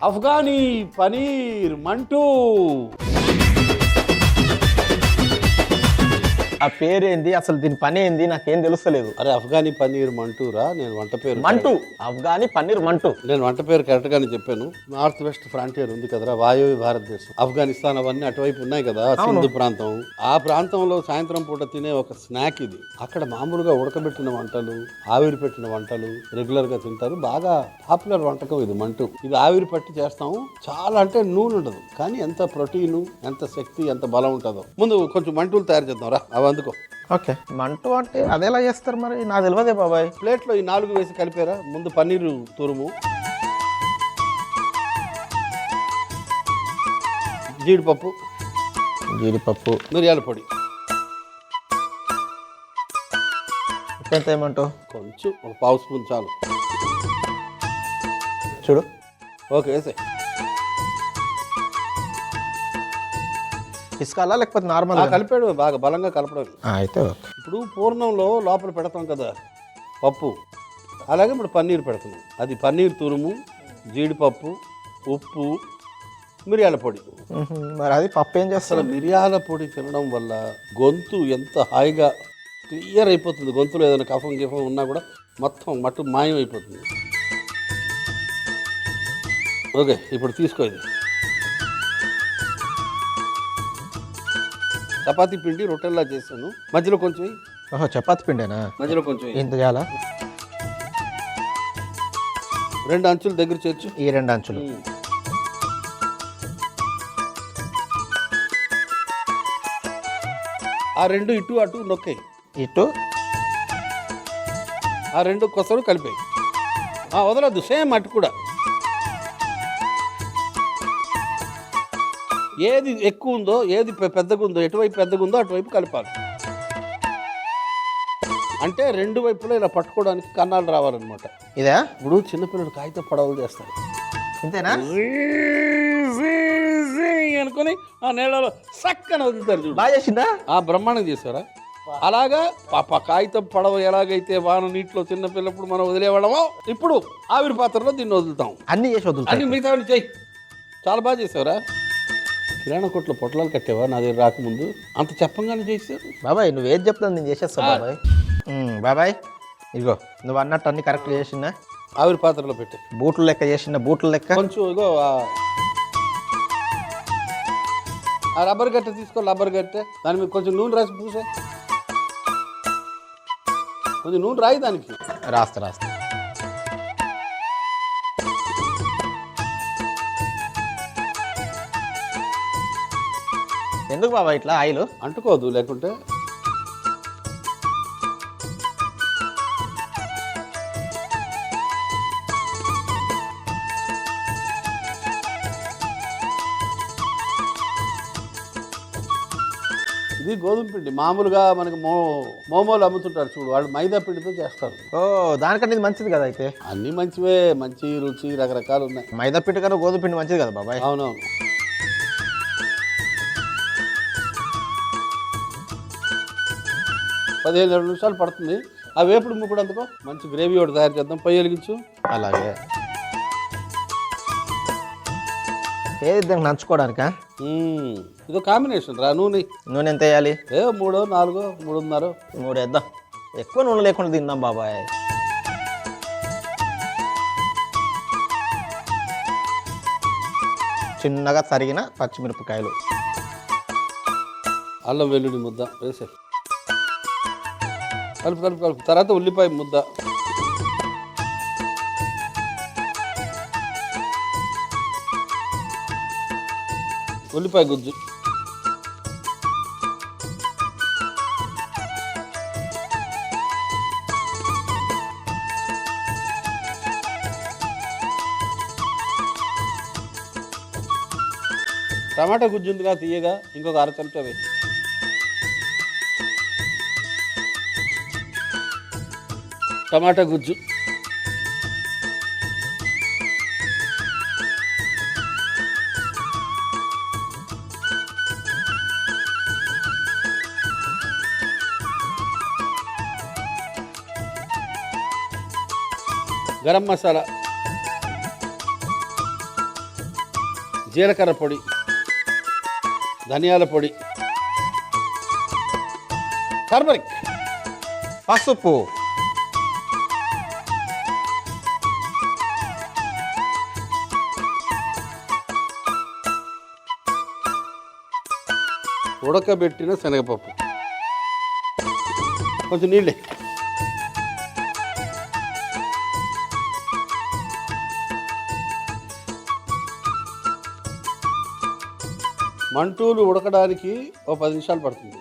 అఫ్ఘానీ పనీర్ మంటూ. ఆ పేరేంది అసలు, దీని పని ఏంది నాకేం తెలుస్తలేదు. అరే అఫ్ఘానీ పనీర్ మంటూరా, నేను వంట పేరు మంటూ, ఆఫ్ఘనీ పన్నీర్ మంటూ. నేను వంట పేరు కరెక్ట్ గానే చెప్పాను. నార్త్ వెస్ట్ ఫ్రాంటియర్ ఉంది కదరా, వాయువ్య భారతదేశం, ఆఫ్ఘనిస్తాన్ అవన్నీ అటువైపు ఉన్నాయి కదా, సింధు ప్రాంతం. ఆ ప్రాంతంలో సాయంత్రం పూట తినే ఒక స్నాక్ ఇది. అక్కడ మామూలుగా ఉడకబెట్టిన వంటలు, ఆవిరి పెట్టిన వంటలు రెగ్యులర్ గా తింటారు. బాగా పాపులర్ వంటకం ఇది మంటూ. ఇది ఆవిరి పట్టి చేస్తాము. చాలా అంటే నూనె ఉండదు, కానీ ఎంత ప్రోటీన్, ఎంత శక్తి, ఎంత బలం ఉంటుందో. ముందు కొంచెం మంటూలు తయారు చేద్దాం రా, అవి అందుకో. ఓకే, మంటూ అంటే అదెలా చేస్తారు మరి, నాకు తెలియదే బాబాయ్. ప్లేట్లో ఈ 4 వేసి కలిపారా. ముందు పన్నీరు తురుము, జీడిపప్పు, మిరియాల పొడి, ఎంత ఏమంటావు? కొంచెం ఒక పావు స్పూన్ చాలు. చూడు. ఓకే వేసే. పిసుకాలా లేకపోతే నార్మల్ కలిపాడు, బాగా బలంగా కలపడం. అయితే ఇప్పుడు పూర్ణంలో లోపల పెడతాం కదా పప్పు, అలాగే ఇప్పుడు పన్నీర్ పెడుతున్నాం. అది పన్నీర్ తురుము, జీడిపప్పు, ఉప్పు, మిరియాల పొడి. మరి అది పప్పు ఏం చేస్తారు? మిరియాల పొడి తినడం వల్ల గొంతు ఎంత హాయిగా క్లియర్ అయిపోతుంది. గొంతులో ఏదైనా కఫం గిఫం ఉన్నా కూడా మొత్తం మట్టు మాయం అయిపోతుంది. ఓకే, ఇప్పుడు తీసుకో. ఇది చపాతీ పిండి రొట్టెల్లా చేశాను. మధ్యలో కొంచెం, ఓహో చపాతి పిండేనా? మధ్యలో కొంచెం ఇంత చాలా. 2 అంచులు దగ్గర చేర్చు. ఈ 2 అంచులు. ఆ 2 ఇటు అటు నొక్కాయి. ఇటు ఆ 2 కొసలు కలిపాయి. వదలద్దు, సేమ్ అటు కూడా. ఏది ఎక్కువ ఉందో, ఏది పెద్దగా ఉందో, ఎటువైపు పెద్దగా ఉందో అటువైపు కలపాలి. అంటే 2 వైపులో ఇలా పట్టుకోవడానికి కన్నాలు రావాలన్నమాట. ఇదే ఇప్పుడు చిన్నపిల్లలు కాగితం పడవలు చేస్తారు. ఇంతేనా? అనుకుని ఆ నీళ్ళలో సక్కన వదులుతారు. చూడు, బాగా చేసిందా? బ్రహ్మాండం చేశారా. అలాగా కాగితం పడవ ఎలాగైతే వాన నీటిలో చిన్నపిల్లప్పుడు మనం వదిలేవాళ్ళమో, ఇప్పుడు ఆవిరి పాత్రలో దీన్ని వదులుతాం. అన్ని చేసి వదులుతాం. అన్ని మిగతా చెయ్యి. చాలా బాగా చేసావురా. కిరాణా కొట్లో పొట్లాలు కట్టేవా నా దగ్గర రాకముందు? అంత చెప్పంగానే చేసావు. బాబాయ్ నువ్వేది చెప్తావు నేను చేసేస్తా బాబాయ్. బాబాయ్ ఇగో నువ్వు అన్నట్టు అన్ని కరెక్ట్ చేసిందా? ఆవిరి పాత్రలో పెట్టి బూట్లు లెక్క చేసిన, బూట్లు లెక్క కొంచెం ఇగో ఆ రబ్బర్ గట్టె తీసుకో. రబ్బర్ గట్టె దాని మీద కొంచెం నూనె రాసి పూసే. కొంచెం నూనె రాయి దానికి. రాస్తా. ఎందుకు బాబా ఇట్లా ఆయిల్ అంటుకోదు లేకుంటే. ఇది గోధుమ పిండి. మామూలుగా మనకి మోమోలు అమ్ముతుంటారు చూడు, వాళ్ళు మైదా పిండితో చేస్తారు. దానికంటే ఇది మంచిది కదా. అయితే అన్నీ మంచివే, మంచి రుచి రకరకాలు ఉన్నాయి. మైదా పిండి కన్నా గోధుమ పిండి మంచిది కదా బాబాయ్. అవునవును. పదిహేను 20 నిమిషాలు పడుతుంది. ఆ వేపుడు ముక్కుడు అందుకో. మంచి గ్రేవీ ఒకటి తయారు చేద్దాం. పొయ్యి వెలిగించు. అలాగే ఏది దానికి నంచుకోవడానికా? ఇదో కాంబినేషన్ రా. నూనె ఎంత వేయాలి? 3, 4, 3.5. 3 వేద్దాం. ఎక్కువ నూనె లేకుండా తిందాం బాబాయ్. చిన్నగా తరిగిన పచ్చిమిరపకాయలు, అల్లం వెల్లుల్లి ముద్ద వేసే. కలుపు. తర్వాత ఉల్లిపాయ ముద్ద. ఉల్లిపాయ గుజ్జు. టమాటా గుజ్జు ఉందిగా తీయగా, ఇంకొక 1/2 చెంచా వేసి. టమాటా గుజ్జు, గరం మసాలా, జీలకర్ర పొడి, ధనియాల పొడి, టర్మరిక్, పసుపు, ఉడకబెట్టిన శనగపప్పు, కొంచెం నీళ్ళే, మంటూలు ఉడకడానికి ఒక 10 నిమిషాలు పడుతుంది.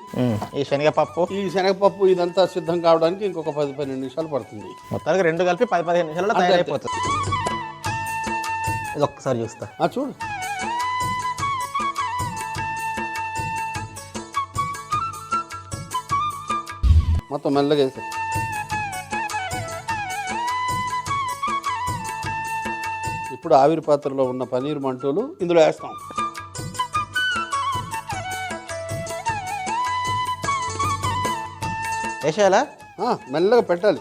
ఈ శనగపప్పు, ఈ శనగపప్పు ఇదంతా సిద్ధం కావడానికి ఇంకొక 10-12 నిమిషాలు పడుతుంది. మొత్తానికి 2 కలిపి 10-15 నిమిషాల్లో తయారైపోతుంది. ఇది ఒక్కసారి చూస్తా. చూడు, మొత్తం మెల్లగా వేసా. ఇప్పుడు ఆవిరి పాత్రలో ఉన్న పనీర్ మంటూలు ఇందులో వేస్తాం. వేసేయాలా? మెల్లగా పెట్టాలి.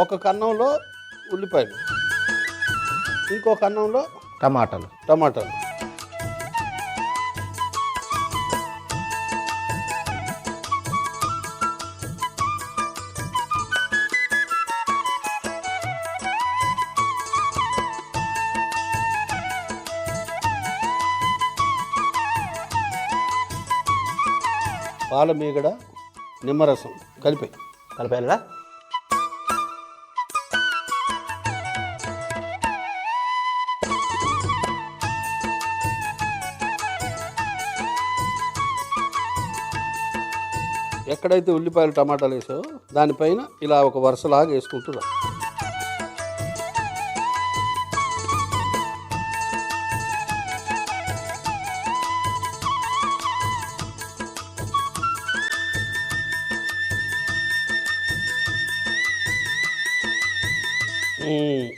ఒక కన్నంలో ఉల్లిపాయలు, ఇంకో కన్నంలో టమాటాలు, పాల మీగడ, నిమ్మరసం కలిపేయాలా? ఎక్కడైతే ఉల్లిపాయలు టమాటాలు వేసావో దానిపైన ఇలా ఒక వరుసలాగా వేసుకుంటున్నా.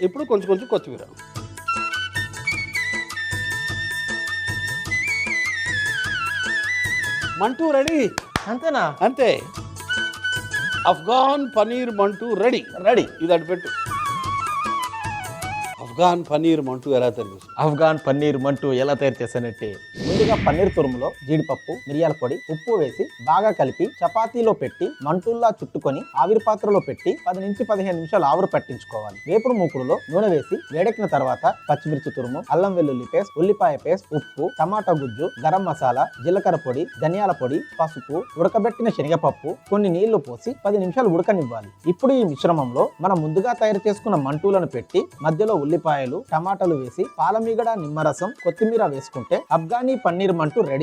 ఇప్పుడు కొంచెం కొంచెం కొత్తిమీర. మంటూ రెడీ. అంతేనా? అంతే. అఫ్ఘాన్ పనీర్ మంటూ రెడీ. ఇది అటు పెట్టు. అఫ్ఘాన్ పనీర్ మంటూ ఎలా తయారు చేస్తాం? అఫ్ఘాన్ పన్నీర్ మంటూ ఎలా తయారు చేశానంటే, ముందుగా పన్నీర్ తురుములో జీడిపప్పు, మిరియాల పొడి, ఉప్పు వేసి బాగా కలిపి చపాతీలో పెట్టి మంటూల్లా చుట్టుకొని ఆవిరి పాత్రలో పెట్టి 10 నుంచి 15 నిమిషాలు ఆవిరి పట్టించుకోవాలి. వేపుడు మూకుడులో నూనె వేసి వేడెక్కిన తర్వాత పచ్చిమిర్చి తురుము, అల్లం వెల్లుల్లి పేస్ట్, ఉల్లిపాయ పేస్ట్, ఉప్పు, టమాటా గుజ్జు, గరం మసాలా, జీలకర్ర పొడి, ధనియాల పొడి, పసుపు, ఉడకబెట్టిన శనగపప్పు, కొన్ని నీళ్లు పోసి 10 నిమిషాలు ఉడకనివ్వాలి. ఇప్పుడు ఈ మిశ్రమంలో మనం ముందుగా తయారు చేసుకున్న మంటూలను పెట్టి మధ్యలో ఉల్లిపాయలు, టమాటాలు వేసి పాలమీగడ, నిమ్మరసం, కొత్తిమీర వేసుకుంటే అఫ్ఘానీ పన్నీర్ మంటూ రెడీ.